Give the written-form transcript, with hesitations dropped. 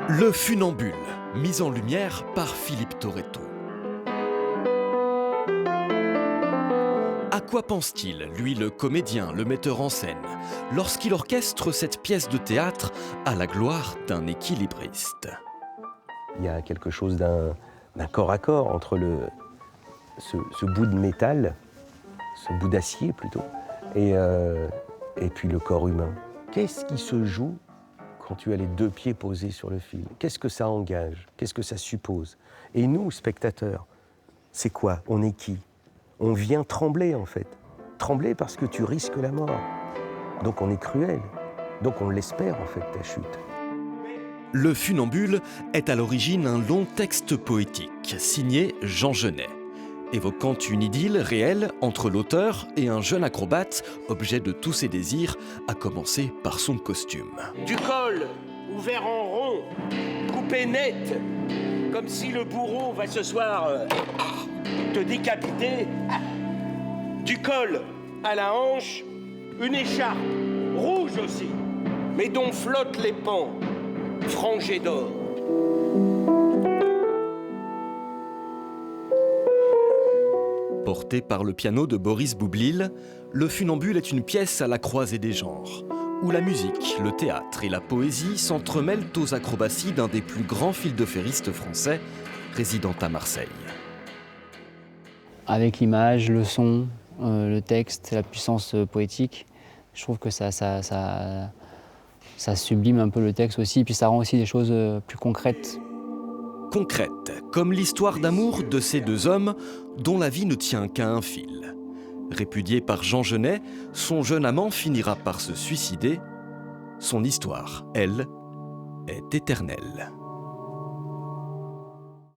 Le Funambule, mis en lumière par Philippe Torreto. À quoi pense-t-il, lui le comédien, le metteur en scène, lorsqu'il orchestre cette pièce de théâtre à la gloire d'un équilibriste? Il y a quelque chose d'un corps à corps entre ce bout de métal, ce bout d'acier plutôt, et puis le corps humain. Qu'est-ce qui se joue quand tu as les deux pieds posés sur le fil? Qu'est-ce que ça engage? Qu'est-ce que ça suppose? Et nous, spectateurs, c'est quoi? On est qui? On vient trembler en fait. Trembler parce que tu risques la mort. Donc on est cruel. Donc on l'espère en fait, ta chute. Le Funambule est à l'origine un long texte poétique signé Jean Genet, évoquant une idylle réelle entre l'auteur et un jeune acrobate, objet de tous ses désirs, à commencer par son costume. Du col ouvert en rond, coupé net, comme si le bourreau va ce soir te décapiter. Du col à la hanche, une écharpe, rouge aussi, mais dont flottent les pans, frangés d'or. Porté par le piano de Boris Boublil, Le Funambule est une pièce à la croisée des genres, où la musique, le théâtre et la poésie s'entremêlent aux acrobaties d'un des plus grands fil-de-ferristes français, résidant à Marseille. Avec l'image, le son, le texte, la puissance poétique, je trouve que ça sublime un peu le texte aussi, puis ça rend aussi des choses plus concrètes. Concrète, comme l'histoire d'amour de ces deux hommes dont la vie ne tient qu'à un fil. Répudié par Jean Genet, son jeune amant finira par se suicider. Son histoire, elle, est éternelle.